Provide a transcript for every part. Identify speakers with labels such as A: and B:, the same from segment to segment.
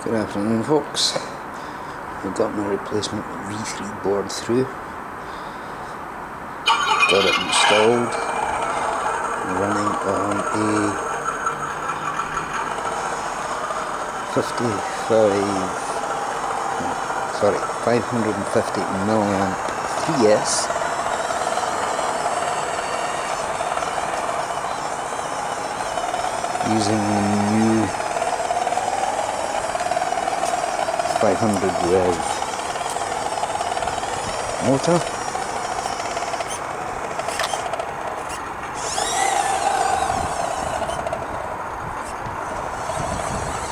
A: Good afternoon, folks. I've got my replacement V3 board through. Got it installed, running on a 550 milliamp 3S. Using the new 500 rev motor.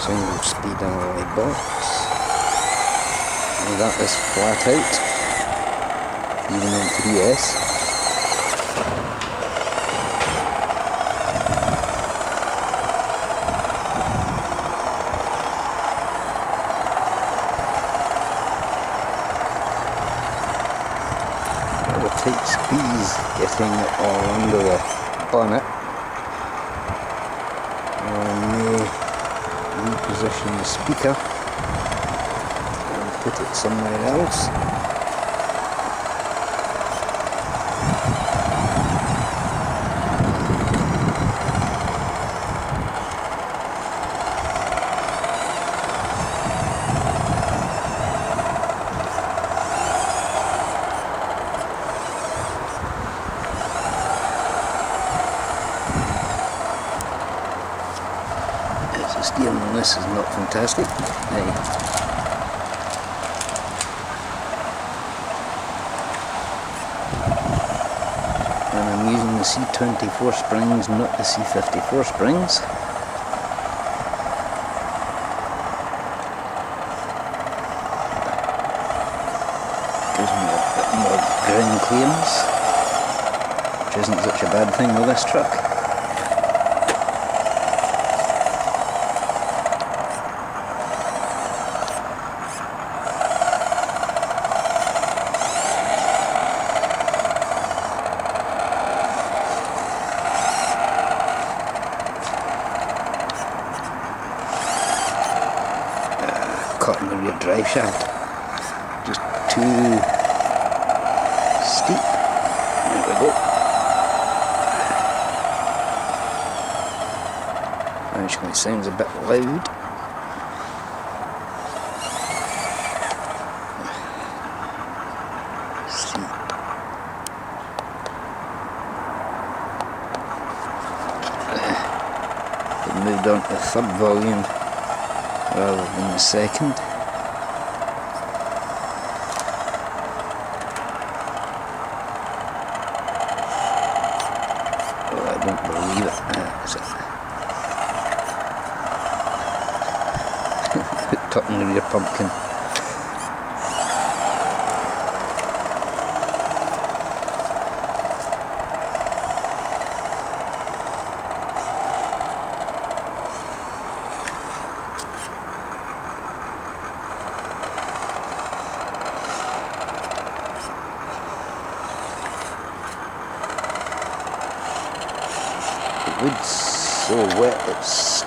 A: Single speed alloy box. And that is flat out, even on 3S. A tight squeeze getting it all under the bonnet. I may reposition the speaker and put it somewhere else. The steering on this is not fantastic. And I'm using the C54 springs, not the C54 springs. Gives me a bit more ground clearance, which isn't such a bad thing with this truck. Caught in the rear drive shaft, just too steep. There we go. Actually sounds a bit loud. Steep. It moved on to the third volume rather than the second. Well, I don't believe it. Is it? Hooked up in the rear pumpkin. The wood's so wet, it's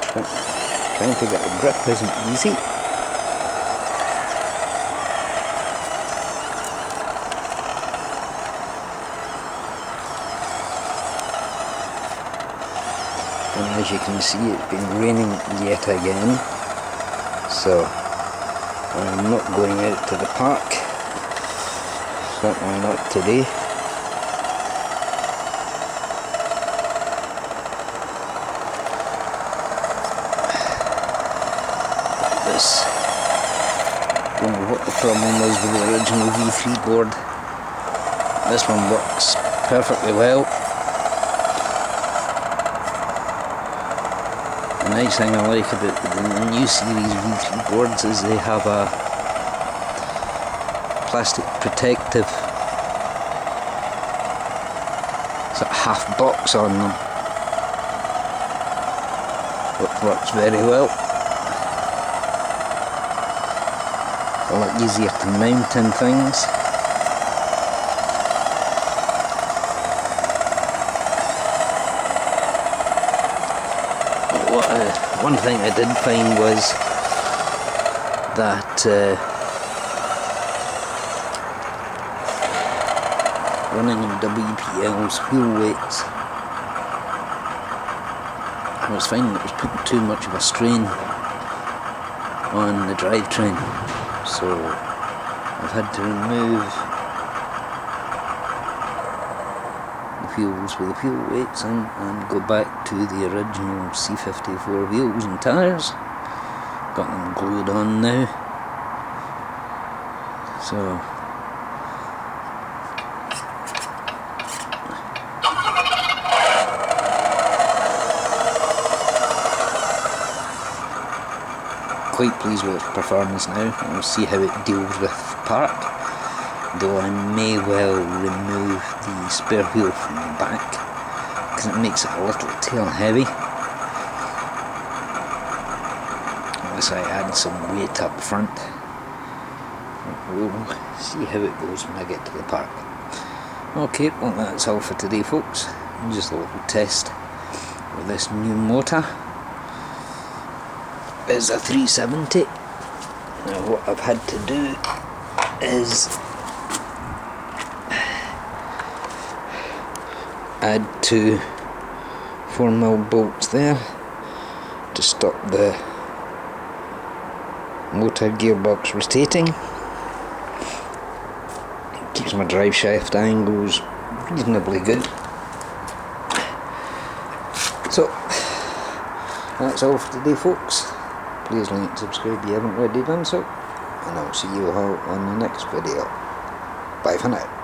A: trying to get a grip isn't easy. And as you can see, it's been raining yet again, so I'm not going out to the park, certainly not today. Don't know what the problem was with the original V3 board. This one works perfectly well. The nice thing I like about the new series V3 boards is they have a plastic protective sort of half box on them, which works very well. A lot easier to mount and things. One thing I did find was that running in WPL's wheel weights, I was finding it was putting too much of a strain on the drivetrain, so I've had to remove the wheels with the wheel weights and go back to the original C54 wheels and tyres. Got them glued on now, so quite pleased with its performance now. We'll see how it deals with park, though I may well remove the spare wheel from the back because it makes it a little tail heavy, unless I add some weight up front. We'll see how it goes when I get to the park. Okay, well that's all for today folks. Just a little test with this new motor. It's a 370. Now what I've had to do is add 2 4mm bolts there to stop the motor gearbox rotating. It keeps my drive shaft angles reasonably good. So that's all for today folks. Please like and subscribe if you haven't already done so, and I'll see you all on the next video. Bye for now.